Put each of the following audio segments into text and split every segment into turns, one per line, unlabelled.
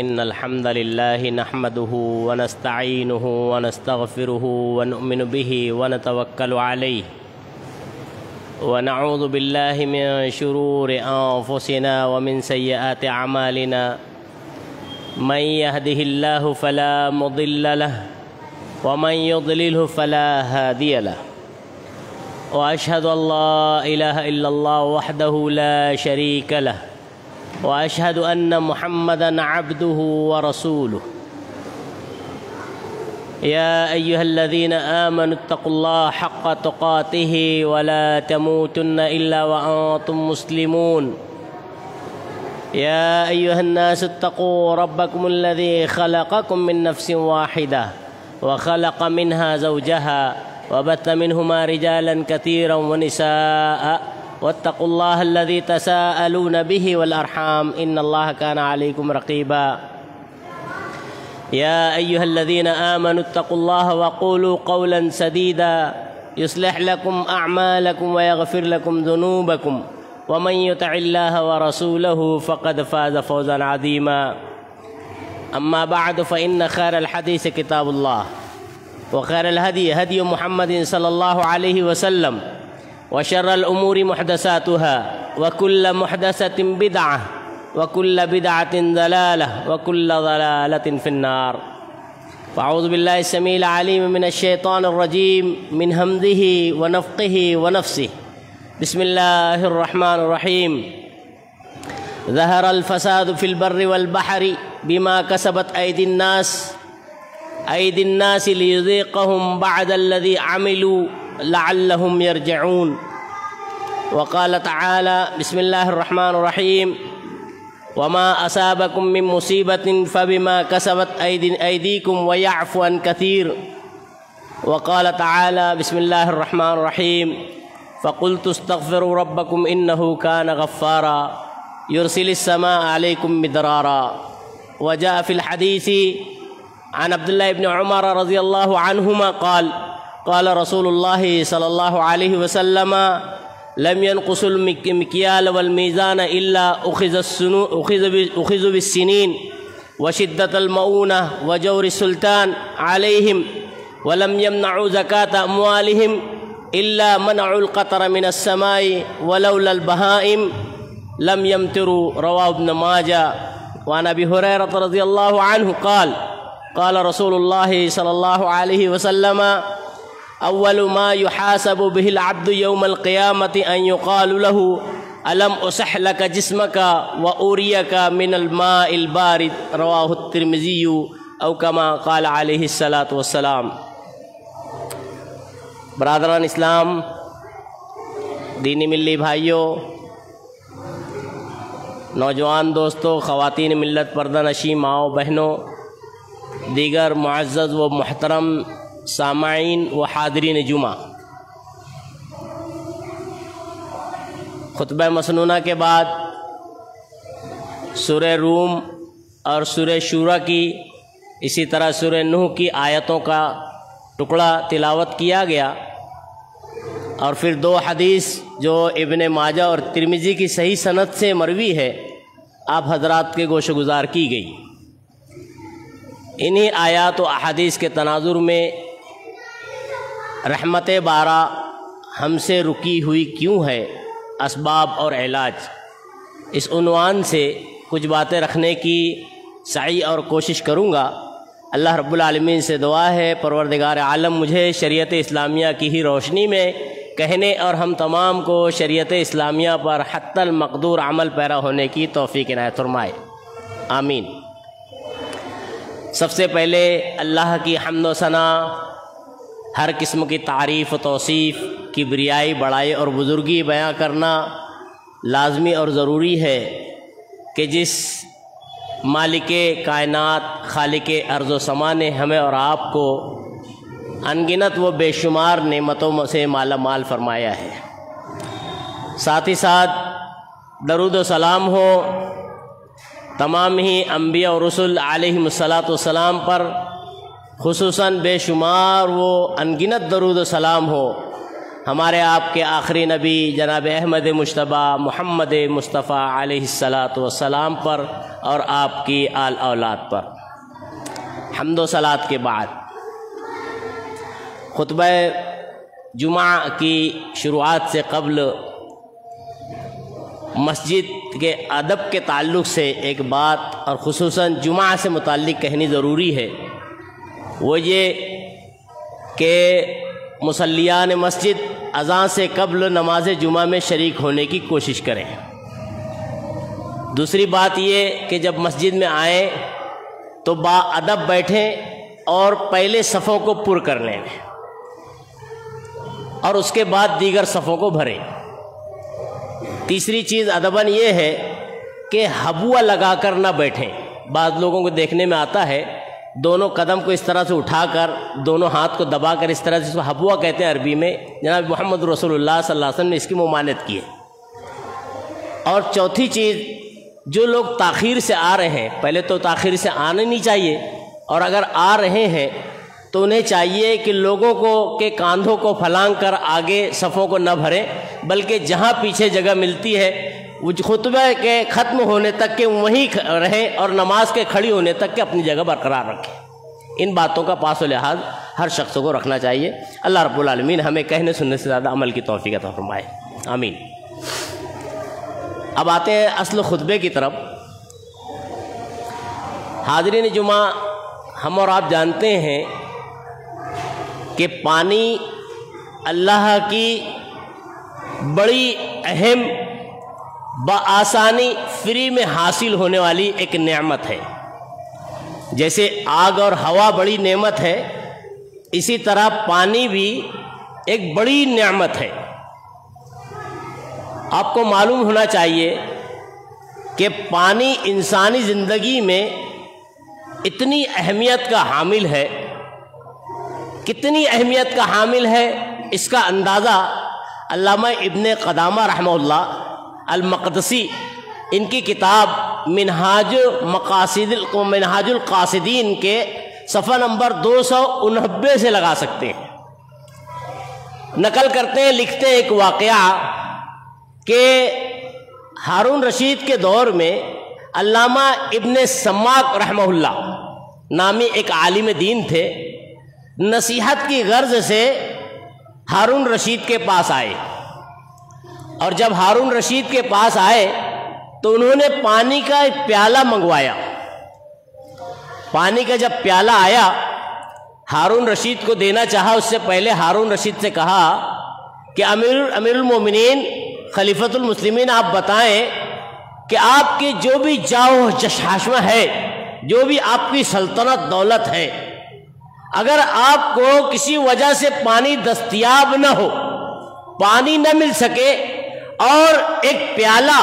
إن الحمد لله نحمده ونستعينه ونستغفره ونؤمن به ونتوكل عليه ونعوذ بالله من شرور أنفسنا ومن سيئات أعمالنا من يهده الله فلا مضل له ومن يضلله فلا هادي له وأشهد أن لا إله إلا الله وحده لا شريك له وأشهد أن محمدًا عبده ورسوله يا أيها الذين آمنوا اتقوا الله حق تقاته ولا تموتن إلا وأنتم مسلمون يا أيها الناس اتقوا ربكم الذي خلقكم من نفس واحدة وخلق منها زوجها وبث منهما رجالا كثيرا ونساء واتقوا الله الذي تساءلون به والأرحام إن الله كان عليكم رقيبا يا أيها الذين آمنوا اتقوا الله وقولوا قولا سديدا يصلح لكم أعمالكم ويغفر لكم ذنوبكم ومن يطع الله ورسوله فقد فاز فوزا عظيما أما بعد فإن خير الحديث كتاب الله وخير الهدي هدي محمد صلى الله عليه وسلم وشر الأمور محدثاتها وكل محدثة بدعة وكل بدعة ضلالة وكل ضلالة في النار فأعوذ بالله السميع العليم من الشيطان الرجيم من همزه ونفخه ونفسه بسم الله الرحمن الرحيم ظهر الفساد في البر والبحر بما كسبت أيدي الناس ليذيقهم بعد الذي عملوا لعلهم يرجعون وقال تعالى بسم الله الرحمن الرحيم وما أصابكم من مصيبة فبما كسبت أيديكم ويعفو عن كثير وقال تعالى بسم الله الرحمن الرحيم فقلت استغفروا ربكم إنه كان غفارا يرسل السماء عليكم مدرارا وجاء في الحديث عن عبد الله بن عمر رضي الله عنهما قال رسول الله صلى الله عليه وسلم لم ينقص المكيال والميزان إلا أخذ بالسنين وشدة المؤونة وجور السلطان عليهم ولم يمنعوا زكاة أموالهم إلا منعوا القطر من السماء ولولا البهائم لم يمطروا رواه ابن ماجه وعن أبي هريرة رضي الله عنه قال رسول الله صلى الله عليه وسلم أول ما يحاسب به العبد يوم القيامة أن يقال له ألم أصح لك جسمك وأريك من الماء البارد رواه الترمذي أو كما قال عليه الصلاة والسلام برادران اسلام، دینی ملی بھائیوں، نوجوان دوستوں، خواتین ملت پردہ نشین ماؤں بہنوں، دیگر معزز و محترم سامعین و حاضرین جمعہ، خطبہ مسنونہ کے بعد سورہ روم اور سورہ شورى کی، اسی طرح سورہ نوح کی آیتوں کا ٹکڑا تلاوت کیا گیا، اور پھر دو حدیث جو ابن ماجہ اور ترمذی کی صحیح سند سے مروی ہے آپ حضرات کے گوش گزار کی گئی۔ انہی آیات و احادیث کے تناظر میں رحمت بارہ ہم سے رکی ہوئی کیوں ہے، اسباب اور علاج، اس عنوان سے کچھ باتیں رکھنے کی سعی اور کوشش کروں گا۔ اللہ رب العالمین سے دعا ہے پروردگار عالم مجھے شریعت اسلامیہ کی ہی روشنی میں کہنے اور ہم تمام کو شریعت اسلامیہ پر حتی المقدور عمل پیرا ہونے کی توفیق عنایت فرمائے، آمین۔ سب سے پہلے اللہ کی حمد و ثنا، ہر قسم کی تعریف و توصیف، کبریائی، بڑائی اور بزرگی بیان کرنا لازمی اور ضروری ہے کہ جس مالک کائنات، خالق ارض و سما نے ہمیں اور آپ کو انگنت و بے شمار نعمتوں سے مالا مال فرمایا ہے۔ ساتھ ہی ساتھ درود و سلام ہو تمام ہی انبیاء و رسل علیہم السلام پر، خصوصاً بے شمار وہ انگنت درود و سلام ہو ہمارے آپ کے آخری نبی جناب احمد مجتبیٰ محمد مصطفیٰ علیہ الصلاۃ والسلام پر اور آپ کی آل اولاد پر۔ حمد و صلات کے بعد خطبہ جمعہ کی شروعات سے قبل مسجد کے ادب کے تعلق سے ایک بات اور خصوصاً جمعہ سے متعلق کہنی ضروری ہے، وہ یہ کہ مصلیان مسجد اذان سے قبل نماز جمعہ میں شریک ہونے کی کوشش کریں۔ دوسری بات یہ کہ جب مسجد میں آئیں تو با ادب بیٹھیں اور پہلے صفوں کو پر کر لیں اور اس کے بعد دیگر صفوں کو بھریں۔ تیسری چیز ادباً یہ ہے کہ ہبوا لگا کر نہ بیٹھیں۔ بعض لوگوں کو دیکھنے میں آتا ہے دونوں قدم کو اس طرح سے اٹھا کر دونوں ہاتھ کو دبا کر اس طرح سے، اس کو ہبوا کہتے ہیں عربی میں۔ جناب محمد رسول اللہ صلی اللہ علیہ وسلم نے اس کی ممانعت کی ہے۔ اور چوتھی چیز، جو لوگ تاخیر سے آ رہے ہیں، پہلے تو تاخیر سے آنا نہیں چاہیے، اور اگر آ رہے ہیں تو انہیں چاہیے کہ لوگوں کو کے کاندھوں کو پھلانگ کر آگے صفوں کو نہ بھریں، بلکہ جہاں پیچھے جگہ ملتی ہے وہ خطبہ کے ختم ہونے تک کہ وہیں رہیں اور نماز کے کھڑی ہونے تک کہ اپنی جگہ برقرار رکھیں۔ ان باتوں کا پاس و لحاظ ہر شخص کو رکھنا چاہیے۔ اللہ رب العالمین ہمیں کہنے سننے سے زیادہ عمل کی توفیق عطا فرمائے، آمین۔ اب آتے ہیں اصل خطبے کی طرف۔ حاضرین جمعہ، ہم اور آپ جانتے ہیں کہ پانی اللہ کی بڑی اہم بآسانی فری میں حاصل ہونے والی ایک نعمت ہے۔ جیسے آگ اور ہوا بڑی نعمت ہے، اسی طرح پانی بھی ایک بڑی نعمت ہے۔ آپ کو معلوم ہونا چاہیے کہ پانی انسانی زندگی میں اتنی اہمیت کا حامل ہے، کتنی اہمیت کا حامل ہے اس کا اندازہ علامہ ابن قدامہ رحمہ اللہ المقدسی ان کی کتاب منہاج القاصدین کے صفحہ نمبر 289 سے لگا سکتے ہیں۔ نقل کرتے ہیں، لکھتے ہیں ایک واقعہ کہ ہارون رشید کے دور میں علامہ ابن سماک رحمہ اللہ نامی ایک عالم دین تھے، نصیحت کی غرض سے ہارون رشید کے پاس آئے، اور جب ہارون رشید کے پاس آئے تو انہوں نے پانی کا ایک پیالہ منگوایا۔ پانی کا جب پیالہ آیا، ہارون رشید کو دینا چاہا، اس سے پہلے ہارون رشید سے کہا کہ امیر المومنین خلیفۃ المسلمین، آپ بتائیں کہ آپ کی جو بھی جاہ چشمہ ہے، جو بھی آپ کی سلطنت دولت ہے، اگر آپ کو کسی وجہ سے پانی دستیاب نہ ہو، پانی نہ مل سکے، اور ایک پیالہ،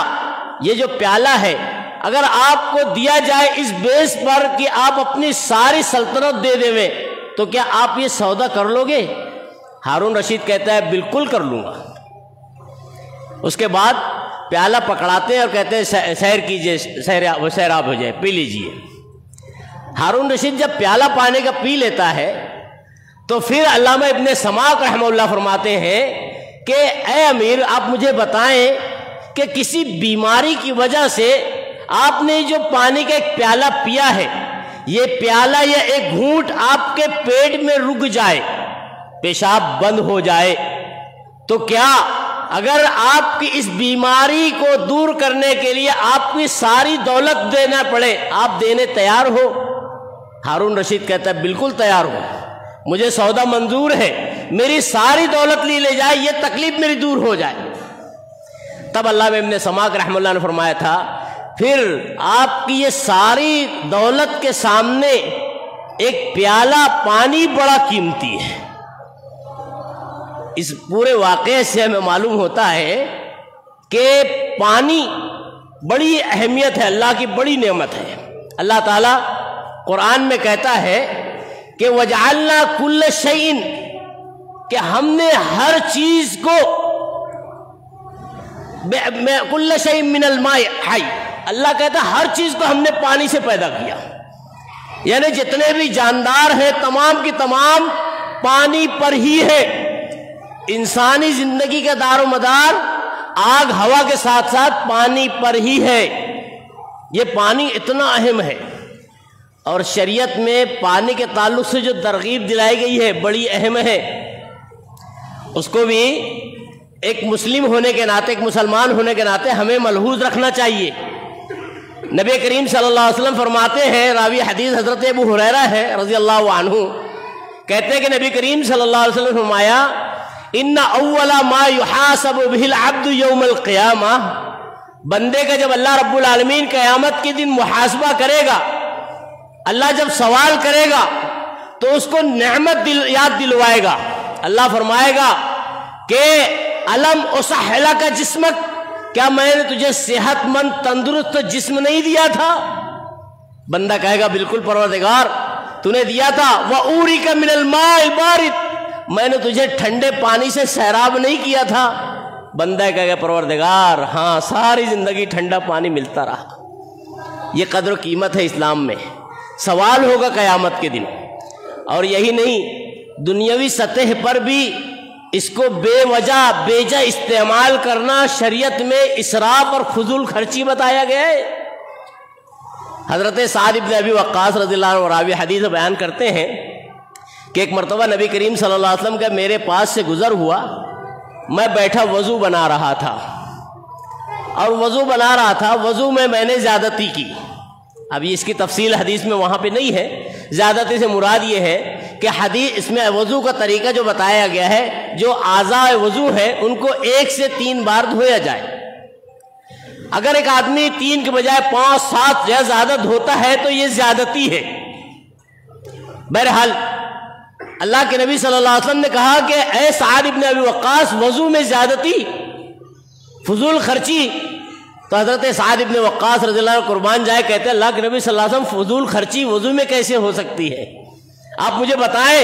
یہ جو پیالہ ہے اگر آپ کو دیا جائے اس بیس پر کہ آپ اپنی ساری سلطنت دے دیں، تو کیا آپ یہ سودا کر لو گے؟ ہارون رشید کہتا ہے بالکل کر لوں گا۔ اس کے بعد پیالہ پکڑاتے ہیں اور کہتے ہیں سیر کیجئے، سیراب ہو جائے، پی لیجئے۔ ہارون رشید جب پیالہ پانی کا پی لیتا ہے تو پھر علامہ ابن سماک رحمہ اللہ فرماتے ہیں کہ اے امیر، آپ مجھے بتائیں کہ کسی بیماری کی وجہ سے آپ نے جو پانی کا ایک پیالہ پیا ہے، یہ پیالہ یا ایک گھونٹ آپ کے پیٹ میں رک جائے، پیشاب بند ہو جائے، تو کیا اگر آپ کی اس بیماری کو دور کرنے کے لیے آپ کی ساری دولت دینا پڑے، آپ دینے تیار ہو؟ ہارون رشید کہتا ہے بالکل تیار ہو، مجھے سودا منظور ہے، میری ساری دولت لے جائے، یہ تکلیف میری دور ہو جائے۔ تب علامہ ابن سماک رحمہ اللہ نے فرمایا تھا، پھر آپ کی یہ ساری دولت کے سامنے ایک پیالہ پانی بڑا قیمتی ہے۔ اس پورے واقعے سے ہمیں معلوم ہوتا ہے کہ پانی بڑی اہمیت ہے، اللہ کی بڑی نعمت ہے۔ اللہ تعالیٰ قرآن میں کہتا ہے کہ وَجَعَلْنَا كُلَّ شَيْءٍ، کہ ہم نے ہر چیز کو كُلَّ شَيْءٍ مِّنَ الْمَاءِ حَيٍّ، اللہ کہتا ہے ہر چیز کو ہم نے پانی سے پیدا کیا، یعنی جتنے بھی جاندار ہیں تمام کی تمام پانی پر ہی ہے۔ انسانی زندگی کا دار و مدار آگ ہوا کے ساتھ ساتھ پانی پر ہی ہے۔ یہ پانی اتنا اہم ہے، اور شریعت میں پانی کے تعلق سے جو ترغیب دلائی گئی ہے بڑی اہم ہے، اس کو بھی ایک مسلم ہونے کے ناطے، ایک مسلمان ہونے کے ناطے ہمیں ملحوظ رکھنا چاہیے۔ نبی کریم صلی اللہ علیہ وسلم فرماتے ہیں، راوی حدیث حضرت ابو ہریرہ ہے رضی اللہ عنہ، کہتے ہیں کہ نبی کریم صلی اللہ علیہ وسلم فرمایا ان اول ما یحاسب به العبد یوم القیامہ، بندے کا جب اللہ رب العالمین قیامت کے دن محاسبہ کرے گا، اللہ جب سوال کرے گا تو اس کو نعمت یاد دلوائے گا۔ اللہ فرمائے گا کہ الم اصحلک جسمک، کیا میں نے تجھے صحت مند تندرست جسم نہیں دیا تھا؟ بندہ کہے گا بالکل پروردگار تو نے دیا تھا۔ وَأُورِكَ مِنَ الْمَاءِ الْبَارِدِ، میں نے تجھے ٹھنڈے پانی سے سیراب نہیں کیا تھا؟ بندہ کہے گا پروردگار ہاں، ساری زندگی ٹھنڈا پانی ملتا رہا۔ یہ قدر و قیمت ہے اسلام میں۔ سوال ہوگا قیامت کے دن، اور یہی نہیں، دنیاوی سطح پر بھی اس کو بے وجہ بیجا استعمال کرنا شریعت میں اسراف اور فضول خرچی بتایا گیا ہے۔ حضرت سعد بن ابی وقاص رضی اللہ عنہ راوی حدیث بیان کرتے ہیں کہ ایک مرتبہ نبی کریم صلی اللہ علیہ وسلم کا میرے پاس سے گزر ہوا، میں بیٹھا وضو بنا رہا تھا، اور وضو بنا رہا تھا، وضو میں نے زیادتی کی۔ ابھی اس کی تفصیل حدیث میں وہاں پہ نہیں ہے، زیادتی سے مراد یہ ہے کہ حدیث اس میں وضو کا طریقہ جو بتایا گیا ہے، جو اعضاء وضو ہے ان کو 1 سے 3 بار دھویا جائے۔ اگر ایک آدمی 3 کے بجائے 5 7 یا زیادہ دھوتا ہے تو یہ زیادتی ہے۔ بہرحال اللہ کے نبی صلی اللہ علیہ وسلم نے کہا کہ اے سعد ابن ابی وقاص، وضو میں زیادتی، فضول خرچی۔ تو حضرت سعد ابن وقاص رضی اللہ عنہ قربان جائے، کہتے ہیں اللہ کے نبی صلی اللہ علیہ وسلم فضول خرچی وضو میں کیسے ہو سکتی ہے، آپ مجھے بتائیں۔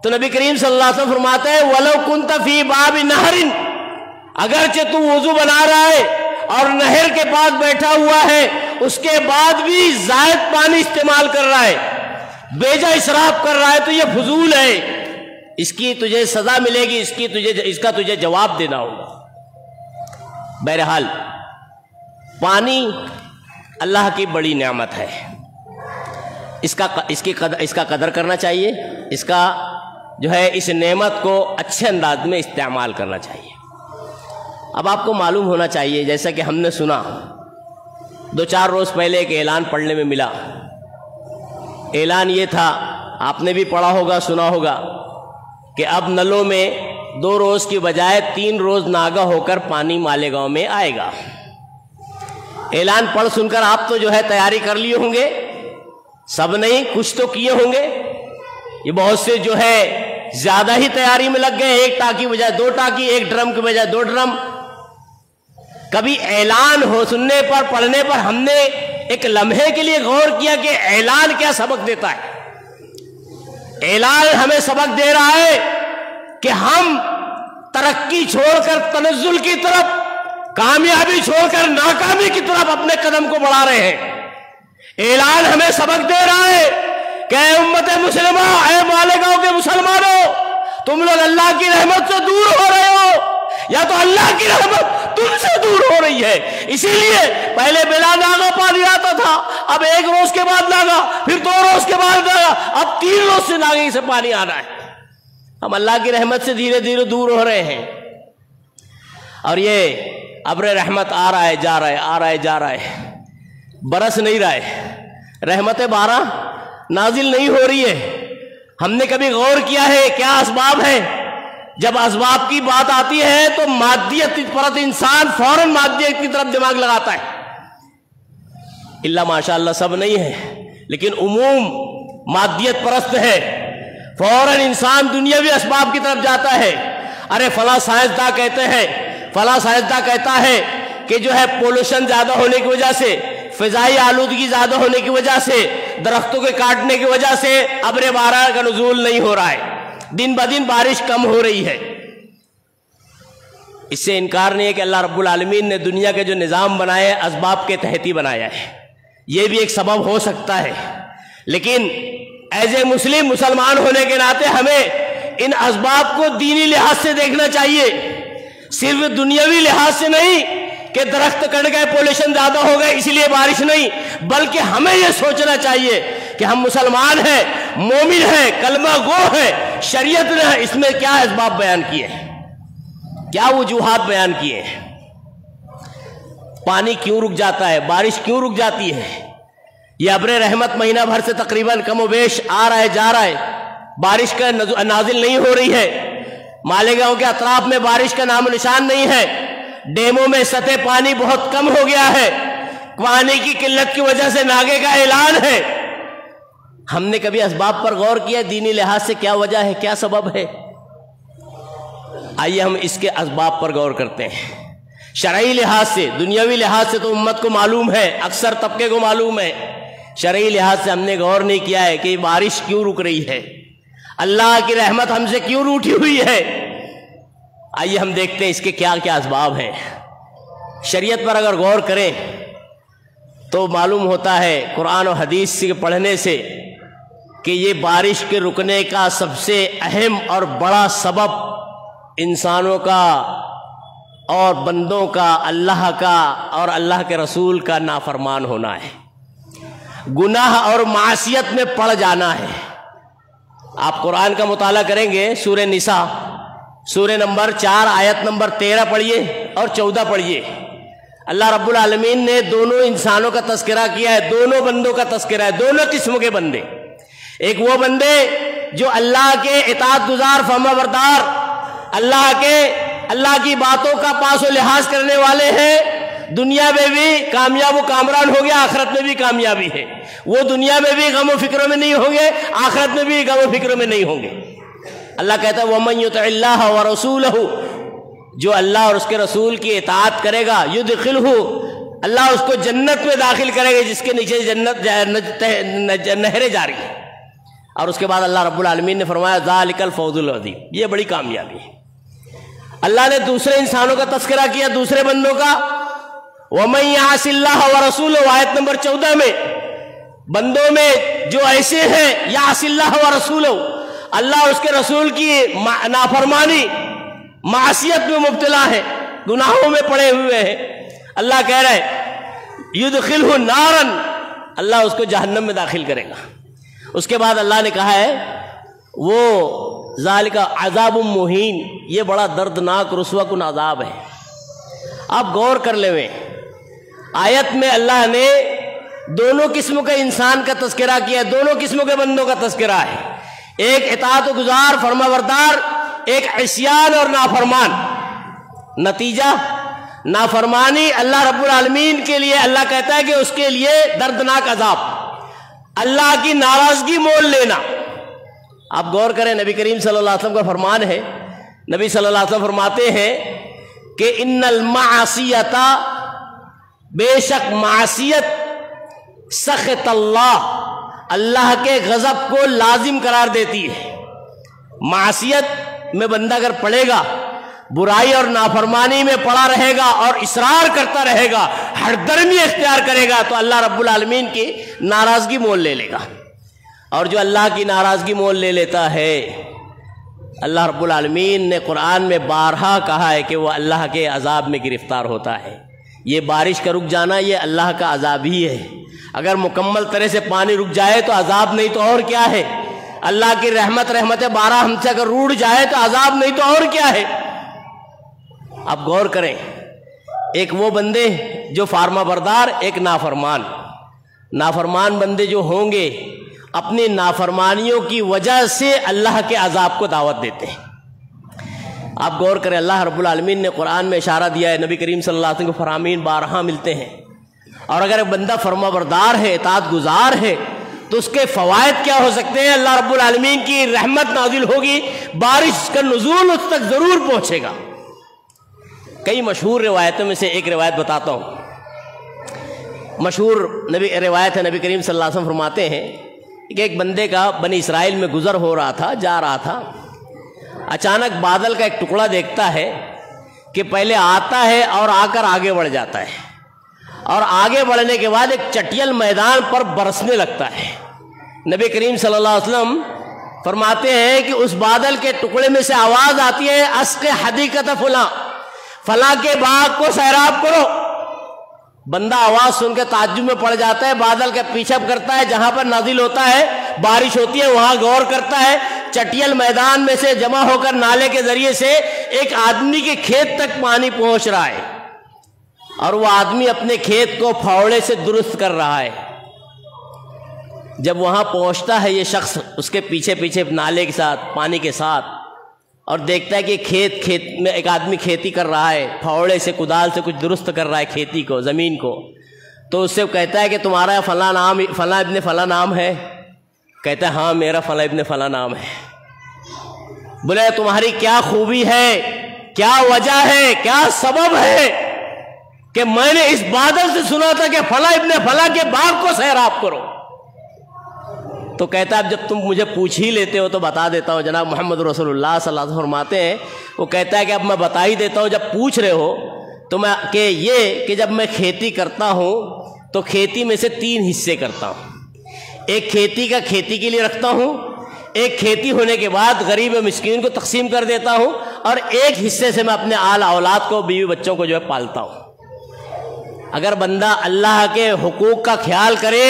تو نبی کریم صلی اللہ علیہ وسلم فرماتے ہیں وَلَوْ كُنْتَ فِي بَابِ نَهْرٍ، اگرچہ تو وضو بنا رہا ہے اور نہر کے پاس بیٹھا ہوا ہے، اس کے بعد بھی زائد پانی استعمال کر رہا ہے، بیجا اسراف کر رہا ہے، تو یہ فضول ہے، اس کی تجھے سزا ملے گی، اس کا تجھے جواب دینا ہوگا۔ بہرحال پانی اللہ کی بڑی نعمت ہے، اس کا قدر کرنا چاہیے، اس کا جو ہے اس نعمت کو اچھے انداز میں استعمال کرنا چاہیے۔ اب آپ کو معلوم ہونا چاہیے، جیسا کہ ہم نے سنا 2-4 روز پہلے ایک اعلان پڑھنے میں ملا۔ اعلان یہ تھا، آپ نے بھی پڑھا ہوگا، سنا ہوگا، کہ اب نلوں میں 2 روز کی بجائے 3 روز ناگہ ہو کر پانی مالیگاؤں میں آئے گا۔ اعلان پڑھ سن کر آپ تو جو ہے تیاری کر لیے ہوں گے، سب نہیں، کچھ تو کیے ہوں گے۔ یہ بہت سے جو ہے زیادہ ہی تیاری میں لگ گئے، 1 ٹانکی بجائے 2 ٹانکی، 1 ڈرم کے بجائے 2 ڈرم۔ کبھی اعلان ہو سننے پر، پڑھنے پر ہم نے ایک لمحے کے لیے غور کیا کہ اعلان کیا سبق دیتا ہے؟ اعلان ہمیں سبق دے رہا ہے کہ ہم ترقی چھوڑ کر تنزل کی طرف، کامیابی چھوڑ کر ناکامی کی طرف اپنے قدم کو بڑھا رہے ہیں۔ اعلان ہمیں سبق دے رہا ہے کہ اے امت مسلمہ، اے مالیگاؤں کے مسلمانوں، تم لوگ اللہ کی رحمت سے دور ہو رہے ہو، یا تو اللہ کی رحمت تم سے دور ہو رہی ہے۔ اسی لیے پہلے بلا ناغہ پانی آتا تھا، اب 1 روز کے بعد ناغہ، پھر 2 روز کے بعد ناغہ، اب 3 روز سے ناغے سے پانی آ رہا ہے۔ ہم اللہ کی رحمت سے دھیرے دھیرے دور ہو رہے ہیں، اور یہ ابر رحمت آ رہا ہے جا رہا ہے، آ رہا ہے جا رہا ہے، برس نہیں رہا ہے، رحمت بارہ نازل نہیں ہو رہی ہے۔ ہم نے کبھی غور کیا ہے کیا اسباب ہیں؟ جب اسباب کی بات آتی ہے تو مادیت پرست انسان فوراً مادیت کی طرف دماغ لگاتا ہے۔ اللہ ماشاءاللہ سب نہیں ہے، لیکن عموم مادیت پرست ہے، فوراً انسان دنیاوی اسباب کی طرف جاتا ہے۔ ارے فلاں سائنسداں کہتے ہیں، فلاں سائنسداں کہتا ہے کہ جو ہے پولوشن زیادہ ہونے کی وجہ سے، فضائی آلودگی زیادہ ہونے کی وجہ سے، درختوں کے کاٹنے کی وجہ سے ابر بارہ کا نزول نہیں ہو رہا ہے، دن بدن بارش کم ہو رہی ہے۔ اس سے انکار نہیں ہے کہ اللہ رب العالمین نے دنیا کے جو نظام بنایا ہے اسباب کے تحت ہی بنایا ہے، یہ بھی ایک سبب ہو سکتا ہے، لیکن ایز اے مسلمان ہونے کے ناطے ہمیں ان اسباب کو دینی لحاظ سے دیکھنا چاہیے، صرف دنیاوی لحاظ سے نہیں کہ درخت کٹ گئے، پولوشن زیادہ ہو گئے اس لیے بارش نہیں، بلکہ ہمیں یہ سوچنا چاہیے کہ ہم مسلمان ہیں، مومن ہیں، کلمہ گو ہیں، شریعت نے اس میں کیا اسباب بیان کیے ہیں، کیا وجوہات بیان کیے ہیں۔ پانی کیوں رک جاتا ہے، بارش کیوں رک جاتی ہے؟ یہ ابر رحمت مہینہ بھر سے تقریباً کم و بیش آ رہا ہے جا رہا ہے، بارش کا نازل نہیں ہو رہی ہے، مالیگاؤں کے اطراف میں بارش کا نام و نشان نہیں ہے، ڈیموں میں سطح پانی بہت کم ہو گیا ہے، پانی کی قلت کی وجہ سے ناگے کا اعلان ہے۔ ہم نے کبھی اسباب پر غور کیا دینی لحاظ سے کیا وجہ ہے، کیا سبب ہے؟ آئیے ہم اس کے اسباب پر غور کرتے ہیں۔ شرعی لحاظ سے، دنیاوی لحاظ سے تو امت کو معلوم ہے، اکثر طبقے کو معلوم ہے، شرعی لحاظ سے ہم نے غور نہیں کیا ہے کہ یہ بارش کیوں رک رہی ہے، اللہ کی رحمت ہم سے کیوں روٹھی ہوئی ہے۔ آئیے ہم دیکھتے ہیں اس کے کیا کیا اسباب ہیں۔ شریعت پر اگر غور کریں تو معلوم ہوتا ہے قرآن و حدیث سے پڑھنے سے کہ یہ بارش کے رکنے کا سب سے اہم اور بڑا سبب انسانوں کا اور بندوں کا، اللہ کا اور اللہ کے رسول کا نافرمان ہونا ہے، گناہ اور معصیت میں پڑ جانا ہے۔ آپ قرآن کا مطالعہ کریں گے، سورہ نساء سورہ نمبر 4 آیت نمبر 13 پڑھیے اور 14 پڑھیے۔ اللہ رب العالمین نے دونوں انسانوں کا تذکرہ کیا ہے، دونوں بندوں کا تذکرہ ہے، دونوں قسم کے بندے۔ ایک وہ بندے جو اللہ کے اطاعت گزار، فرما بردار، اللہ کی باتوں کا پاس و لحاظ کرنے والے ہیں، دنیا میں بھی کامیاب و کامران ہو گیا، آخرت میں بھی کامیابی ہے۔ وہ دنیا میں بھی غم و فکروں میں نہیں ہوں گے، آخرت میں بھی غم و فکروں میں نہیں ہوں گے۔ اللہ کہتا ہے وَمَن يُطِعِ اللَّهَ وَرَسُولَهُ، جو اللہ اور اس کے رسول کی اطاعت کرے گا، يُدْخِلْهُ، اللہ اس کو جنت میں داخل کرے گا جس کے نیچے نہریں جاری ہیں۔ اور اس کے بعد اللہ رب العالمین نے فرمایا ذَلِكَ الْفَوْزُ الْعَظِيمُ، یہ بڑی کامیابی ہے۔ اللہ نے دوسرے انسانوں کا تذکرہ کیا، دوسرے بندوں کا، وَمَن يَعْصِ اللَّهَ وَرَسُولَهُ، آیت نمبر 14 میں، بندوں میں جو ایسے ہیں يَعْصِ اللَّهَ وَرَسُولَهُ، اللہ اور اس کے رسول کی نافرمانی، معصیت میں مبتلا ہے، گناہوں میں پڑے ہوئے ہیں، اللہ کہہ رہے ہیں یدخلہ نارن، اللہ اس کو جہنم میں داخل کرے گا۔ اس کے بعد اللہ نے کہا ہے وہ ذالک عذاب مہین، یہ بڑا دردناک رسوا کن عذاب ہے۔ آپ غور کر لیں، آیت میں اللہ نے دونوں قسموں کے انسان کا تذکرہ کیا ہے، دونوں قسموں کے بندوں کا تذکرہ ہے، ایک اطاعت و گزار فرما بردار، ایک عصیان اور نافرمان۔ نتیجہ نافرمانی اللہ رب العالمین کے لیے، اللہ کہتا ہے کہ اس کے لیے دردناک عذاب، اللہ کی ناراضگی مول لینا۔ آپ غور کریں، نبی کریم صلی اللہ علیہ وسلم کا فرمان ہے، نبی صلی اللہ علیہ وسلم فرماتے ہیں کہ ان المعصیت، بے شک معصیت، سخط اللہ کے غضب کو لازم قرار دیتی ہے۔ معصیت میں بندہ اگر پڑے گا، برائی اور نافرمانی میں پڑا رہے گا اور اصرار کرتا رہے گا، ہر درمی اختیار کرے گا، تو اللہ رب العالمین کی ناراضگی مول لے لے گا۔ اور جو اللہ کی ناراضگی مول لے لیتا ہے، اللہ رب العالمین نے قرآن میں بارہا کہا ہے کہ وہ اللہ کے عذاب میں گرفتار ہوتا ہے۔ یہ بارش کا رک جانا یہ اللہ کا عذاب ہی ہے۔ اگر مکمل طرح سے پانی رک جائے تو عذاب نہیں تو اور کیا ہے؟ اللہ کی رحمت بارہ ہم سے اگر روڑ جائے تو عذاب نہیں تو اور کیا ہے؟ اب غور کریں، ایک وہ بندے جو فرما بردار، ایک نافرمان بندے جو ہوں گے، اپنی نافرمانیوں کی وجہ سے اللہ کے عذاب کو دعوت دیتے ہیں۔ آپ غور کریں، اللہ رب العالمین نے قرآن میں اشارہ دیا ہے، نبی کریم صلی اللہ علیہ وسلم کو فرامین بارہا ملتے ہیں۔ اور اگر ایک بندہ فرما بردار ہے، اطاعت گزار ہے، تو اس کے فوائد کیا ہو سکتے ہیں؟ اللہ رب العالمین کی رحمت نازل ہوگی، بارش کا نزول اس تک ضرور پہنچے گا۔ کئی مشہور روایتوں میں سے ایک روایت بتاتا ہوں، مشہور روایت ہے، نبی کریم صلی اللہ علیہ وسلم فرماتے ہیں کہ ایک بندے کا بنی اسرائیل میں گزر ہو رہا تھا، جا رہا تھا، اچانک بادل کا ایک ٹکڑا دیکھتا ہے کہ پہلے آتا ہے اور آ کر آگے بڑھ جاتا ہے، اور آگے بڑھنے کے بعد ایک چٹیل میدان پر برسنے لگتا ہے۔ نبی کریم صلی اللہ علیہ وسلم فرماتے ہیں کہ اس بادل کے ٹکڑے میں سے آواز آتی ہے اسق حدیقت فلاں، فلاں کے باغ کو سیراب کرو۔ بندہ آواز سن کے تعجب میں پڑ جاتا ہے، بادل کا پیچھا کرتا ہے، جہاں پر نازل ہوتا ہے بارش ہوتی ہے وہاں غور کرتا ہے، چٹیل میدان میں سے جمع ہو کر نالے کے ذریعے سے ایک آدمی کے کھیت تک پانی پہنچ رہا ہے، اور وہ آدمی اپنے کھیت کو پھاوڑے سے درست کر رہا ہے۔ جب وہاں پہنچتا ہے یہ شخص اس کے پیچھے پیچھے نالے کے ساتھ، پانی کے ساتھ، اور دیکھتا ہے کہ کھیت میں ایک آدمی کھیتی کر رہا ہے، پھاوڑے سے کدال سے کچھ درست کر رہا ہے کھیتی کو، زمین کو، تو اس سے کہتا ہے کہ تمہارا فلاں نام، فلاں ابن فلاں نام ہے؟ کہتا ہے ہاں میرا فلاں ابن فلاں نام ہے۔ بولے تمہاری کیا خوبی ہے، کیا وجہ ہے، کیا سبب ہے کہ میں نے اس بادل سے سنا تھا کہ فلاں ابن فلاں کے باغ کو سیراب کرو؟ تو کہتا ہے اب جب تم مجھے پوچھ ہی لیتے ہو تو بتا دیتا ہوں۔ جناب محمد رسول اللہ صلی اللہ علیہ وسلم فرماتے ہیں، وہ کہتا ہے کہ اب میں بتا ہی دیتا ہوں، جب پوچھ رہے ہو تو میں کہ جب میں کھیتی کرتا ہوں تو کھیتی میں سے 3 حصے کرتا ہوں۔ ایک کھیتی کا کھیتی کے لیے رکھتا ہوں، ایک کھیتی ہونے کے بعد غریب و مسکین کو تقسیم کر دیتا ہوں، اور ایک حصے سے میں اپنے آل اولاد کو، بیوی بچوں کو جو ہے پالتا ہوں۔ اگر بندہ اللہ کے حقوق کا خیال کرے،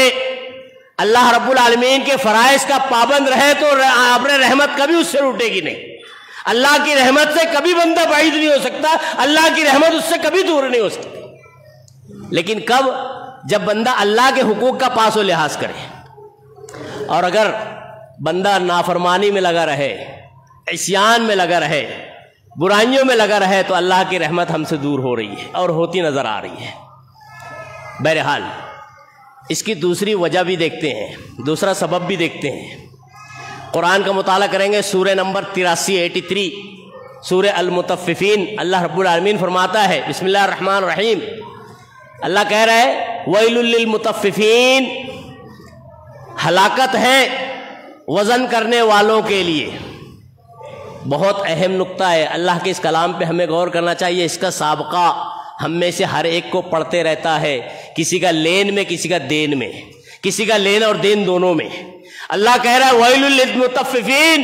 اللہ رب العالمین کے فرائض کا پابند رہے، تو اپنے رحمت کبھی اس سے روٹے گی نہیں۔ اللہ کی رحمت سے کبھی بندہ بعید نہیں ہو سکتا، اللہ کی رحمت اس سے کبھی دور نہیں ہو سکتی۔ لیکن کب؟ جب بندہ اللہ کے حقوق کا پاس و لحاظ کرے۔ اور اگر بندہ نافرمانی میں لگا رہے، عصیان میں لگا رہے، برائیوں میں لگا رہے، تو اللہ کی رحمت ہم سے دور ہو رہی ہے اور ہوتی نظر آ رہی ہے۔ بہرحال اس کی دوسری وجہ بھی دیکھتے ہیں، دوسرا سبب بھی دیکھتے ہیں۔ قرآن کا مطالعہ کریں گے، سورہ نمبر 83 سورہ المطففین، اللہ رب العالمین فرماتا ہے، بسم اللہ الرحمن الرحیم، اللہ کہہ رہا ہے ویل للمطففین، ہلاکت ہے وزن کرنے والوں کے لیے۔ بہت اہم نقطہ ہے، اللہ کے اس کلام پہ ہمیں غور کرنا چاہیے۔ اس کا سابقہ ہم میں سے ہر ایک کو پڑھتے رہتا ہے، کسی کا لین میں، کسی کا دین میں، کسی کا لین اور دین دونوں میں۔ اللہ کہہ رہا ہے ویل للمطففین،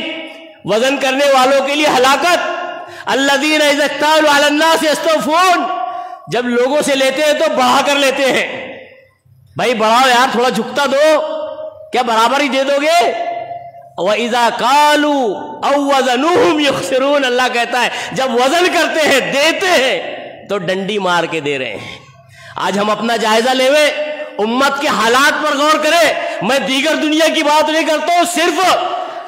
وزن کرنے والوں کے لیے ہلاکت، الذین اذا اکتالوا علی الناس یستوفون، جب لوگوں سے لیتے ہیں تو بڑھا کر لیتے ہیں۔ بھائی بڑھاؤ یار، تھوڑا جھکتا دو، کیا برابر ہی دے دو گے؟ وَإِذَا قَالُوا أَوْ وَزَنُوهُمْ يُخْسِرُونَ، اللہ کہتا ہے جب وزن کرتے ہیں، دیتے ہیں، تو ڈنڈی مار کے دے رہے ہیں۔ آج ہم اپنا جائزہ لے، امت کے حالات پر غور کریں۔ میں دیگر دنیا کی بات نہیں کرتا ہوں، صرف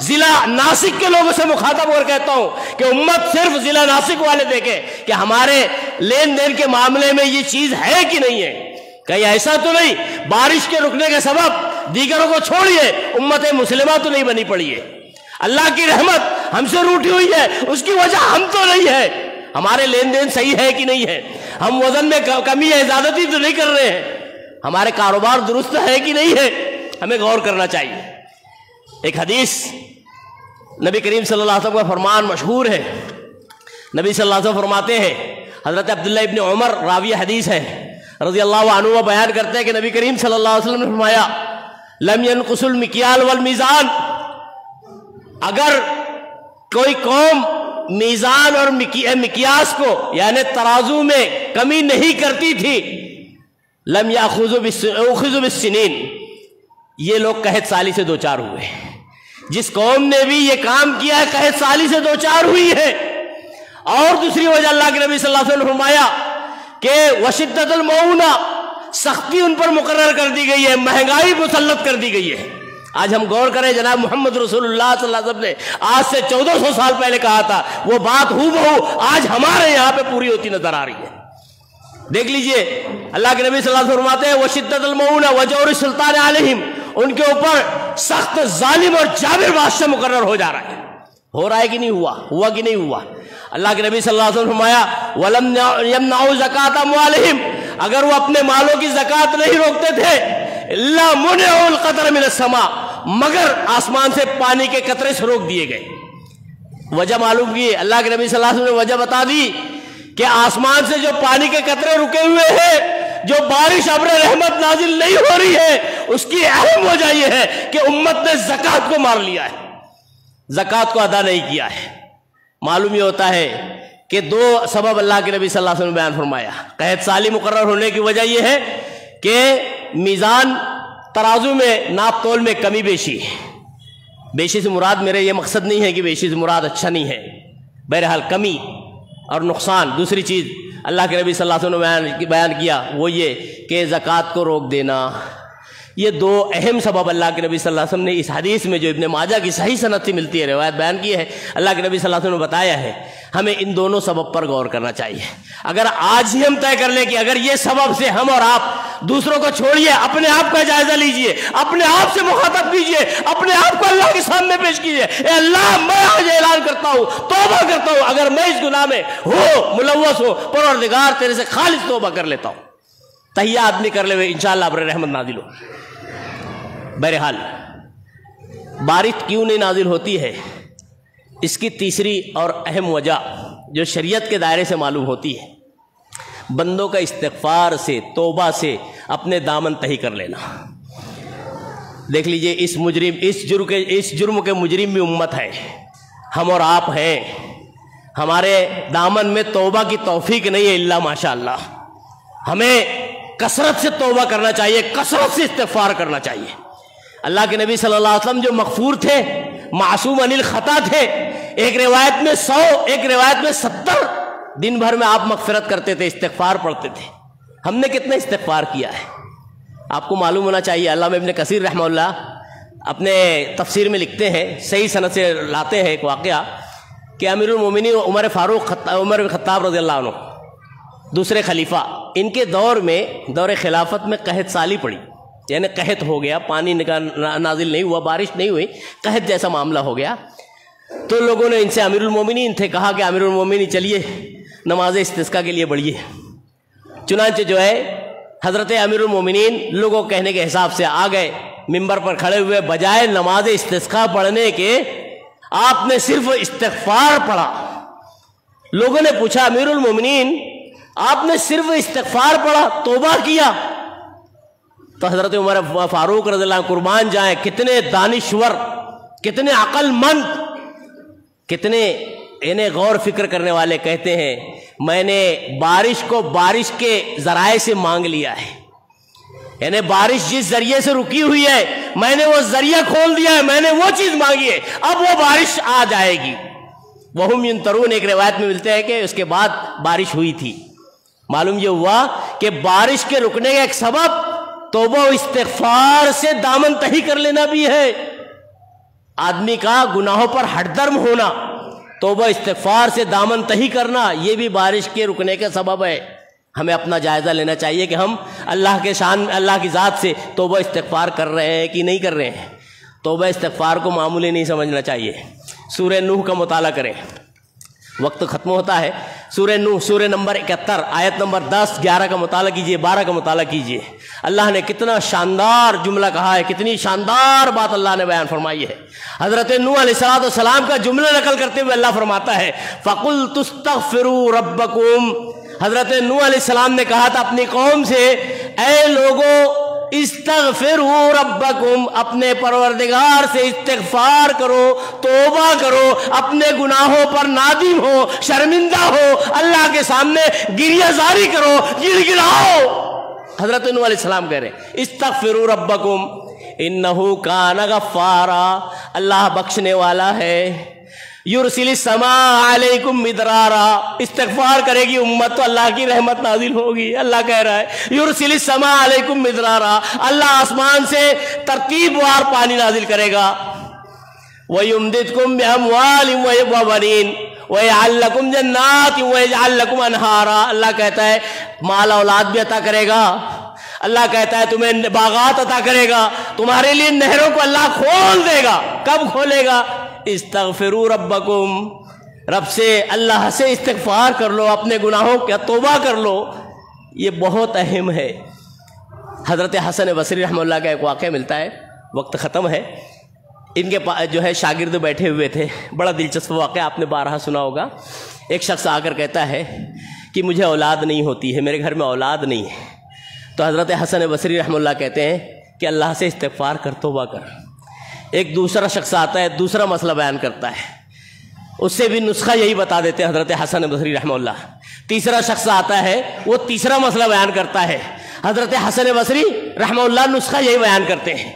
ضلع ناسک کے لوگوں سے مخاطب ہو کر کہتا ہوں کہ امت صرف ضلع ناسک والے دیکھیں کہ ہمارے لین دین کے معاملے میں یہ چیز ہے کہ نہیں ہے۔ کہیں ایسا تو نہیں بارش کے رکنے کے سبب دیگروں کو چھوڑیے امت مسلمہ تو نہیں بنی پڑی ہے؟ اللہ کی رحمت ہم سے روٹی ہوئی ہے، اس کی وجہ ہم تو نہیں ہے۔ ہمارے لین دین صحیح ہے کہ نہیں ہے؟ ہم وزن میں کمی یا زیادتی تو نہیں کر رہے ہیں؟ ہمارے کاروبار درست ہے کہ نہیں ہے؟ ہمیں غور کرنا چاہیے۔ ایک حدیث نبی کریم صلی اللہ علیہ وسلم کا فرمان مشہور ہے۔ نبی صلی اللہ علیہ وسلم فرماتے ہیں، حضرت عبداللہ ابن عمر راوی حدیث ہے رضی اللہ عنہ، بیان کرتے ہیں کہ نبی کریم صلی اللہ علیہ وسلم نے فرمایا لم ينقص المکیال والمیزان، اگر کوئی قوم میزان اور مقیاس کو یعنی ترازو میں کمی نہیں کرتی تھی، لم یاخذوا بالسنین، یہ لوگ قحط سالی سے دوچار ہوئے۔ جس قوم نے بھی یہ کام کیا ہے قحط سالی سے دوچار ہوئی ہے۔ اور دوسری وجہ اللہ کے نبی صلی اللہ علیہ وسلم نے فرمایا کہ وشدت المعونہ، سختی ان پر مقرر کر دی گئی ہے، مہنگائی مسلط کر دی گئی ہے۔ آج ہم غور کریں، جناب محمد رسول اللہ صلی اللہ علیہ وسلم نے آج سے 1400 سال پہلے کہا تھا، وہ بات ہو بہو آج ہمارے یہاں پہ پوری ہوتی نظر آ رہی ہے۔ دیکھ لیجئے اللہ کے نبی صلی اللہ علیہ وسلم فرماتے ہیں وشدت المعونہ وجور السلطان علیہم، ان کے اوپر سخت ظالم اور جابر بادشاہ مقرر ہو جا رہا ہے۔ ہو رہا ہے کہ نہیں ہوا؟ ہوا کہ نہیں ہوا؟ اللہ کے نبی صلی اللہ علیہ وسلم فرمایا وَلَمْ يَمْنَعُوا زَكَاةَ أَمْوَالِهِمْ، اگر وہ اپنے مالوں کی زکوٰۃ نہیں روکتے تھے، إِلَّا مُنِعُوا الْقَطْرَ مِنَ السَّمَاءِ، مگر آسمان سے پانی کے قطرے سے روک دیے گئے۔ وجہ معلوم کی اللہ کے نبی صلی اللہ علیہ وسلم نے وجہ بتا دی کہ آسمان سے جو پانی کے قطرے رکے ہوئے ہیں، جو بارش ابر رحمت نازل نہیں ہو رہی ہے، اس کی اہم وجہ یہ ہے کہ امت نے زکوٰۃ کو مار لیا ہے۔ زکوٰۃ کو ادا نہیں کیا ہے۔ معلوم یہ ہوتا ہے کہ دو سبب اللہ کے نبی صلی اللہ علیہ وسلم نے بیان فرمایا۔ قحط سالی مقرر ہونے کی وجہ یہ ہے کہ میزان ترازو میں ناپ تول میں کمی بیشی ہے۔ بیشی سے مراد میرے یہ مقصد نہیں ہے کہ بیشی سے مراد اچھا نہیں ہے، بہرحال کمی اور نقصان۔ دوسری چیز اللہ کے نبی صلی اللہ علیہ وسلم نے بیان کیا وہ یہ کہ زکوٰۃ کو روک دینا۔ یہ دو اہم سبب اللہ کے نبی صلی اللہ علیہ وسلم نے اس حدیث میں جو ابن ماجہ کی صحیح سند سے ملتی ہے روایت بیان کی ہے، اللہ کے نبی صلی اللہ علیہ وسلم نے بتایا ہے۔ ہمیں ان دونوں سبب پر غور کرنا چاہیے۔ اگر آج ہی ہم طے کر لیں کہ اگر یہ سبب سے ہم اور آپ دوسروں کو چھوڑیے، اپنے آپ کا جائزہ لیجئے، اپنے آپ سے مخاطب کیجئے، اپنے آپ کو اللہ کے سامنے پیش کیجئے، اے اللہ میں آج اعلان کرتا ہوں، توبہ کرتا ہوں، اگر میں اس گناہ میں ملوث ہوں، پروردگار تیرے سے خالص توبہ کر لیتا ہوں۔ تہیہ آدمی کر لے ہوئے انشاءاللہ ابر رحمت نازل ہو۔ بہرحال بارش کیوں نہیں نازل ہوتی ہے، اس کی تیسری اور اہم وجہ جو شریعت کے دائرے سے معلوم ہوتی ہے، بندوں کا استغفار سے، توبہ سے اپنے دامن تہی کر لینا۔ دیکھ لیجئے اس جرم کے مجرم بھی امت ہے، ہم اور آپ ہیں۔ ہمارے دامن میں توبہ کی توفیق نہیں ہے الا ماشاءاللہ۔ ہمیں کثرت سے توبہ کرنا چاہیے، کثرت سے استغفار کرنا چاہیے۔ اللہ کے نبی صلی اللہ علیہ وسلم جو مغفور تھے، معصوم عن الخطا تھے، ایک روایت میں 100، ایک روایت میں 70 دن بھر میں آپ مغفرت کرتے تھے، استغفار پڑھتے تھے۔ ہم نے کتنا استغفار کیا ہے آپ کو معلوم ہونا چاہیے۔ علامہ ابن کثیر رحمہ اللہ اپنے تفسیر میں لکھتے ہیں، صحیح سند سے لاتے ہیں ایک واقعہ کہ امیر المومنین عمر بن خطاب رضی اللہ عنہ، دوسرے خلیفہ، ان کے دور میں، دور خلافت میں قحط سالی پڑی، یعنی قحط ہو گیا، پانی نازل نہیں ہوا، بارش نہیں ہوئی، قحط جیسا معاملہ ہو گیا۔ تو لوگوں نے ان سے، امیر المومنین تھے، کہا کہ امیر المومنین چلیے نماز استسقاء کے لیے بڑھیے۔ چنانچہ جو ہے حضرت امیر المومنین لوگوں کہنے کے حساب سے آ گئے، ممبر پر کھڑے ہوئے، بجائے نماز استسقاء پڑھنے کے آپ نے صرف استغفار پڑھا۔ لوگوں نے پوچھا امیر المومنین آپ نے صرف استغفار پڑھا، توبہ کیا؟ تو حضرت عمر فاروق رضی اللہ عنہ قربان جائیں، کتنے دانشور، کتنے عقل مند، کتنے انہیں غور فکر کرنے والے، کہتے ہیں میں نے بارش کو بارش کے ذرائع سے مانگ لیا ہے، یعنی بارش جس ذریعے سے رکی ہوئی ہے میں نے وہ ذریعہ کھول دیا ہے، میں نے وہ چیز مانگی ہے، اب وہ بارش آ جائے گی۔ وہم ینترون ایک روایت میں ملتے ہیں کہ اس کے بعد بارش ہوئی تھی۔ معلوم یہ ہوا کہ بارش کے رکنے کا ایک سبب توبہ و استغفار سے دامن تہی کر لینا بھی ہے۔ آدمی کا گناہوں پر ہٹ درم ہونا، توبہ استغفار سے دامن تہی کرنا، یہ بھی بارش کے رکنے کا سبب ہے۔ ہمیں اپنا جائزہ لینا چاہیے کہ ہم اللہ کے شان، اللہ کی ذات سے توبہ استغفار کر رہے ہیں کہ نہیں کر رہے ہیں۔ توبہ استغفار کو معمولی نہیں سمجھنا چاہیے۔ سورہ نوح کا مطالعہ کریں، وقت ختم ہوتا ہے۔ سورہ نوح، سورہ نمبر 71، آیت نمبر 10، 11 کا مطالعہ کیجئے، 12 کا مطالعہ کیجئے۔ اللہ نے کتنا شاندار جملہ کہا ہے، کتنی شاندار بات اللہ نے بیان فرمائی ہے۔ حضرت نوح علیہ السلام کا جملہ نقل کرتے ہوئے اللہ فرماتا ہے فَقُلْتُ اسْتَغْفِرُوا رَبَّكُمْ۔ حضرت نوح علیہ السلام نے کہا تھا اپنی قوم سے، اے لوگو استغفروا ربکم، اپنے پروردگار سے استغفار کرو، توبہ کرو، اپنے گناہوں پر نادم ہو، شرمندہ ہو، اللہ کے سامنے گریہ زاری کرو، گڑ گڑاؤ۔ حضرت نوح علیہ السلام کہہ رہے ہیں استغفروا ربکم انہو کان غفارا، اللہ بخشنے والا ہے، یرسل السماء علیکم مدرارا، استغفار کرے گی امت تو اللہ کی رحمت نازل ہوگی۔ اللہ کہہ رہا ہے یرسل السماء علیکم مدرارا، اللہ آسمان سے ترتیب وار پانی نازل کرے گا۔ وَيُمْدِدْكُمْ بِأَمْوَالٍ وَبَنِينَ وَيَجْعَلْ لَكُمْ جَنَّاتٍ وَيَجْعَلْ لَكُمْ أَنْهَارًا، اللہ کہتا ہے مال اولاد بھی عطا کرے گا، اللہ کہتا ہے تمہیں باغات عطا کرے گا، تمہارے لیے نہروں کو اللہ کھول دے گا۔ کب کھولے گا؟ استغفروا ربکم، رب سے، اللہ سے استغفار کر لو، اپنے گناہوں کا توبہ کر لو، یہ بہت اہم ہے۔ حضرت حسن بصری رحمہ اللہ کا ایک واقعہ ملتا ہے، وقت ختم ہے۔ ان کے پاس جو ہے شاگرد بیٹھے ہوئے تھے، بڑا دلچسپ واقعہ، آپ نے بارہا سنا ہوگا۔ ایک شخص آ کر کہتا ہے کہ مجھے اولاد نہیں ہوتی ہے، میرے گھر میں اولاد نہیں ہے۔ تو حضرت حسن بصری رحمہ اللہ کہتے ہیں کہ اللہ سے استغفار کر، توبہ کر، ایک دوسرا شخص آتا ہے، دوسرا مسئلہ بیان کرتا ہے، اس سے بھی نسخہ یہی بتا دیتے ہیں حضرت حسن بصری رحمہ اللہ۔ تیسرا شخص آتا ہے، وہ تیسرا مسئلہ بیان کرتا ہے، حضرت حسن بصری رحمہ اللہ نسخہ یہی بیان کرتے ہیں۔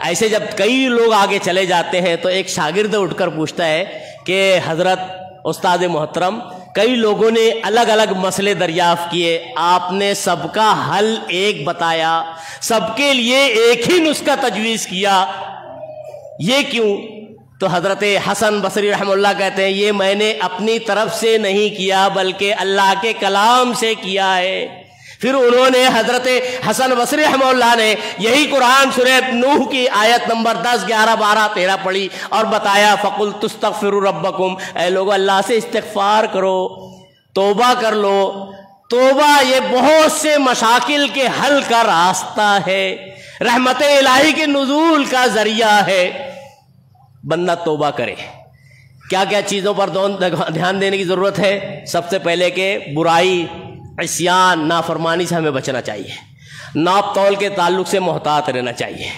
ایسے جب کئی لوگ آگے چلے جاتے ہیں تو ایک شاگرد اٹھ کر پوچھتا ہے کہ حضرت استاد محترم، کئی لوگوں نے الگ الگ مسئلے دریافت کیے، آپ نے سب کا حل ایک بتایا، سب کے لیے ایک ہی نسخہ تجویز کیا، یہ کیوں؟ تو حضرت حسن بصری رحمہ اللہ کہتے ہیں یہ میں نے اپنی طرف سے نہیں کیا بلکہ اللہ کے کلام سے کیا ہے۔ پھر انہوں نے حضرت حسن بصری رحمہ اللہ نے یہی قرآن سورہ نوح کی آیت نمبر 10، 11، 12، 13 پڑھی اور بتایا فَقُلْتُ اسْتَغْفِرُوا رَبَّكُمْ، اے لوگو اللہ سے استغفار کرو، توبہ کر لو۔ توبہ یہ بہت سے مشاکل کے حل کا راستہ ہے، رحمت الہی کے نزول کا ذریعہ ہے۔ بندہ توبہ کرے۔ کیا کیا چیزوں پر دھیان دینے کی ضرورت ہے؟ سب سے پہلے کہ برائی، عصیان، نافرمانی سے ہمیں بچنا چاہیے، ناپ تول کے تعلق سے محتاط رہنا چاہیے۔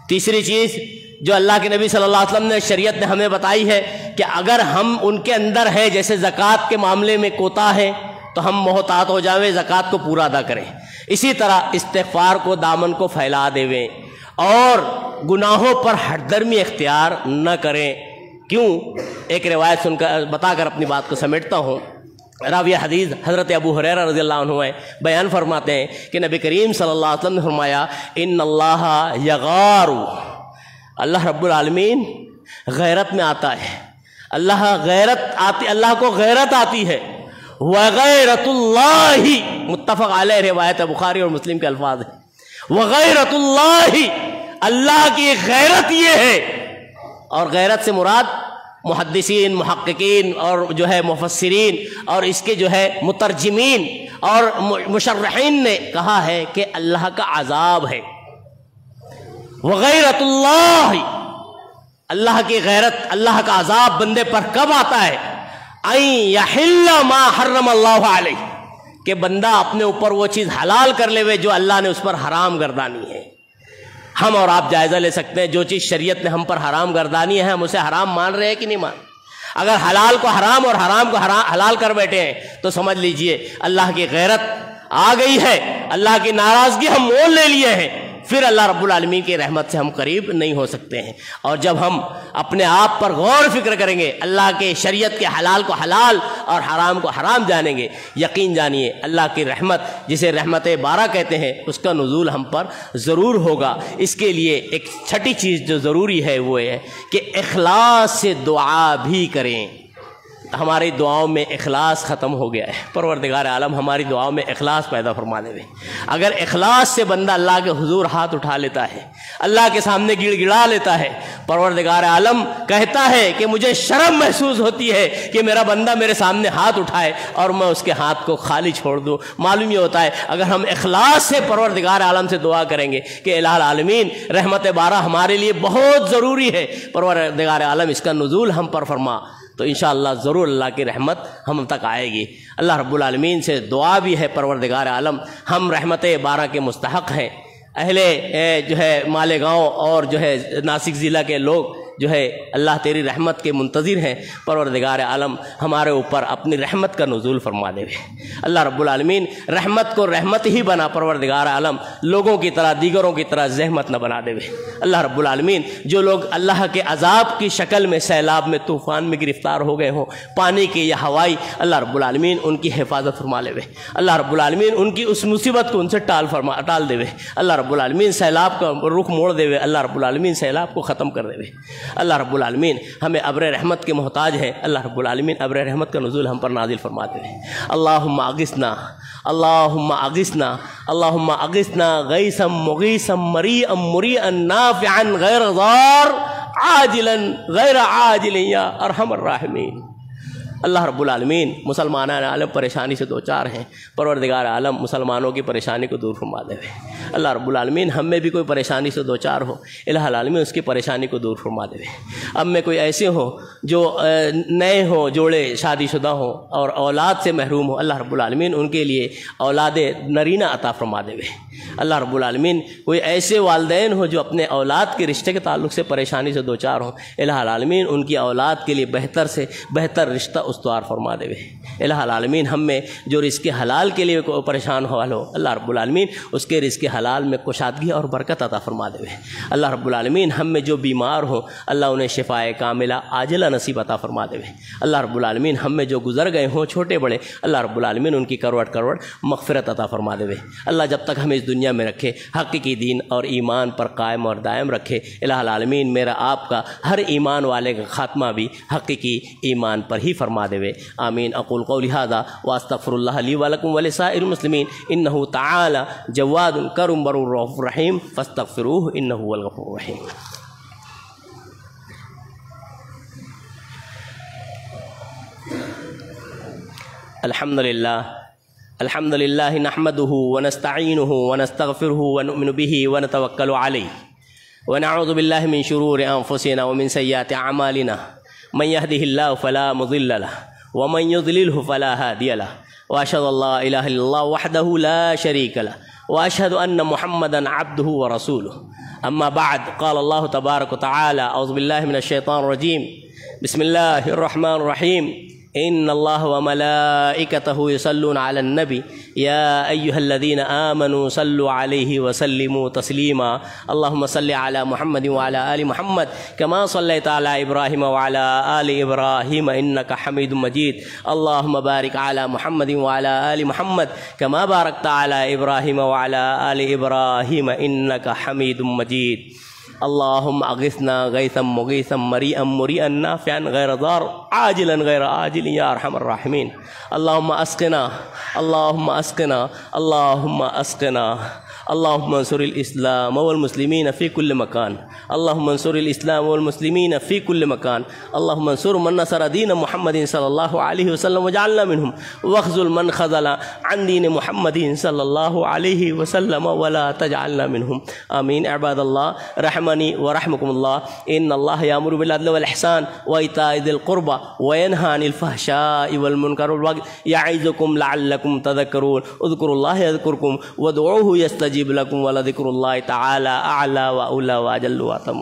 تیسری چیز جو اللہ کے نبی صلی اللہ علیہ وسلم نے شریعت نے ہمیں بتائی ہے کہ اگر ہم ان کے اندر ہے، جیسے زکوٰۃ کے معاملے میں کوتا ہے تو ہم محتاط ہو جاویں، زکوٰۃ کو پورا ادا کریں۔ اسی طرح استغفار کو دامن کو پھیلا دیویں اور گناہوں پر ہٹ درمی اختیار نہ کریں۔ کیوں؟ ایک روایت سن کر بتا کر اپنی بات کو سمیٹتا ہوں۔ راوی حدیث حضرت ابو ہریرہ رضی اللہ عنہ بیان فرماتے ہیں کہ نبی کریم صلی اللہ علیہ وسلم نے فرمایا ان اللہ یغار، اللہ رب العالمین غیرت میں آتا ہے، اللہ کو غیرت آتی ہے۔ وغیرت اللہ، متفق علیہ روایت بخاری اور مسلم کے الفاظ ہیں، وغیرت اللہ، اللہ کی غیرت یہ ہے۔ اور غیرت سے مراد محدثین، محققین اور جو ہے مفسرین اور اس کے جو ہے مترجمین اور مشرحین نے کہا ہے کہ اللہ کا عذاب ہے۔ وغیرت اللہ، اللہ کی غیرت، اللہ کا عذاب بندے پر کب آتا ہے؟ ان یحل ما حرم اللہ علیہ، کہ بندہ اپنے اوپر وہ چیز حلال کر لے جو اللہ نے اس پر حرام گردانی ہے۔ ہم اور آپ جائزہ لے سکتے ہیں جو چیز شریعت نے ہم پر حرام گردانی ہے ہم اسے حرام مان رہے ہیں کہ نہیں مان۔ اگر حلال کو حرام اور حرام کو حلال کر بیٹھے ہیں تو سمجھ لیجئے اللہ کی غیرت آ گئی ہے، اللہ کی ناراضگی ہم مول لے لیے ہیں، پھر اللہ رب العالمین کی رحمت سے ہم قریب نہیں ہو سکتے ہیں۔ اور جب ہم اپنے آپ پر غور فکر کریں گے، اللہ کے شریعت کے حلال کو حلال اور حرام کو حرام جانیں گے، یقین جانیے اللہ کی رحمت جسے رحمت بارہ کہتے ہیں اس کا نزول ہم پر ضرور ہوگا۔ اس کے لیے ایک چھٹی چیز جو ضروری ہے وہ ہے کہ اخلاص سے دعا بھی کریں۔ ہماری دعاؤں میں اخلاص ختم ہو گیا ہے، پروردگار عالم ہماری دعاؤں میں اخلاص پیدا فرما دے۔ اگر اخلاص سے بندہ اللہ کے حضور ہاتھ اٹھا لیتا ہے، اللہ کے سامنے گڑ گڑا لیتا ہے، پروردگار عالم کہتا ہے کہ مجھے شرم محسوس ہوتی ہے کہ میرا بندہ میرے سامنے ہاتھ اٹھائے اور میں اس کے ہاتھ کو خالی چھوڑ دوں۔ معلوم یہ ہوتا ہے اگر ہم اخلاص سے پروردگار عالم سے دعا کریں گے کہ الہ العالمین رحمت بارہ ہمارے لیے بہت ضروری ہے، پروردگار عالم اس کا نزول ہم پر فرما، تو انشاءاللہ ضرور اللہ کی رحمت ہم تک آئے گی۔ اللہ رب العالمین سے دعا بھی ہے پروردگار عالم ہم رحمت بارہ کے مستحق ہیں۔ اہل جو ہے مالیگاؤں اور جو ہے ناسک ضلع کے لوگ جو ہے اللہ تیری رحمت کے منتظر ہیں، پروردگار عالم ہمارے اوپر اپنی رحمت کا نزول فرما دے۔ اللہ رب العالمین رحمت کو رحمت ہی بنا، پروردگار عالم لوگوں کی طرح دیگروں کی طرح زحمت نہ بنا دے۔ اللہ رب العالمین جو لوگ اللہ کے عذاب کی شکل میں سیلاب میں طوفان میں گرفتار ہو گئے ہوں، پانی کی یا ہوائی، اللہ رب العالمین ان کی حفاظت فرما لے۔ اللہ رب العالمین ان کی اس مصیبت کو ان سے ٹال دے۔ اللہ رب العالمین سیلاب کا رخ موڑ دے۔ اللہ رب العالمین سیلاب کو ختم کر دے۔ اللہ رب العالمین ہمیں ابر رحمت کے محتاج ہے، اللہ رب العالمین ابر رحمت کا نزول ہم پر نازل فرما دے۔ اللہم اغثنا، اللہم اغثنا، اللہم اغثنا غیثا مغیثا مریئا مریئا نافعا غیر ضار عاجلا غیر عاجل یا ارحم الراحمین۔ اللہ رب العالمین مسلمانان عالم پریشانی سے دوچار ہیں، پروردگار عالم مسلمانوں کی پریشانی کو دور فرما دے۔ اللہ رب العالمین ہم میں بھی کوئی پریشانی سے دوچار ہو، الہ العالمین اس کی پریشانی کو دور فرما دے۔ اب میں کوئی ایسے ہوں جو نئے ہوں، جوڑے شادی شدہ ہوں اور اولاد سے محروم ہوں، اللہ رب العالمین ان کے لیے اولاد نرینہ عطا فرما دے۔ اللہ رب العالمین کوئی ایسے والدین ہو جو اپنے اولاد کے رشتے کے تعلق سے پریشانی سے دوچار ہوں، الہ العالمین ان کی اولاد کے لیے بہتر سے بہتر رشتہ استوار فرما دے۔ الہ العالمین ہم میں جو رزق حلال کے لیے پریشان ہو، اللہ رب العالمین اس کے رزق حلال میں کشادگی اور برکت عطا فرما دے۔ اللہ رب العالمین ہم میں جو بیمار ہو، اللہ انہیں شفائے کاملہ عاجلہ نصیب عطا فرما دے۔ اللہ رب العالمین ہم میں جو گزر گئے ہوں چھوٹے بڑے، اللہ رب العالمین ان کی کروڑ کروڑ مغفرت عطا فرما دے۔ اللہ جب تک ہمیں اس دنیا میں رکھے حقیقی دین اور ایمان پر قائم اور دائم رکھے۔ الہ العالمین میرا آپ کا ہر ایمان والے کا خاتمہ بھی حقیقی ایمان پر ہی فرما دے۔ آمین۔ اقول قولی ھذا واستغفر اللہ لی ولکم ولسائر المسلمین انہ تعالی جواد کرم برور رؤوف رحیم فاستغفروہ انہ هو الغفور الرحیم۔ الحمد للہ نحمده ونستعینه ونستغفره ونؤمن به ونتوکل علیہ ونعوذ باللہ من شرور انفسنا ومن سیئات اعمالنا من يهده الله فلا مضل له ومن يضلله فلا هادي له واشهد ان لا اله الا الله وحده لا شريك له واشهد ان محمدا عبده ورسوله اما بعد قال الله تبارك وتعالى اعوذ بالله من الشيطان الرجيم بسم الله الرحمن الرحيم ان الله وملائكته يصلون على النبي يا ايها الذين امنوا صلوا عليه وسلموا تسليما اللهم صل على محمد وعلى ال محمد كما صليت على ابراهيم وعلى ال ابراهيم انك حميد مجيد اللهم بارك على محمد وعلى ال محمد كما باركت على ابراهيم وعلى ال ابراهيم انك حميد مجيد اللهم اغثنا غيثا مغيثا مريئا مريئا نافعا غير ضار عاجلا غير عاجل يا ارحم الراحمين اللهم اسقنا اللهم اسقنا اللهم اسقنا اللهم انصر الاسلام والمسلمين في كل مكان اللهم انصر الاسلام والمسلمين في كل مكان اللهم انصر من نصر دين محمد صلى الله عليه وسلم وجعلنا منهم واخذل من خذل عن دين محمد صلى الله عليه وسلم ولا تجعلنا منهم آمين۔ عباد الله رحمني ورحمكم الله ان الله يأمر بالعدل والإحسان وإيتاء ذي القربى وينهى عن الفحشاء والمنكر والبغي يعظكم لعلكم تذكرون اذكروا الله يذكركم وادعوه يستجب لكم ولذكر الله تعالى اعلى واولى واجل واتم۔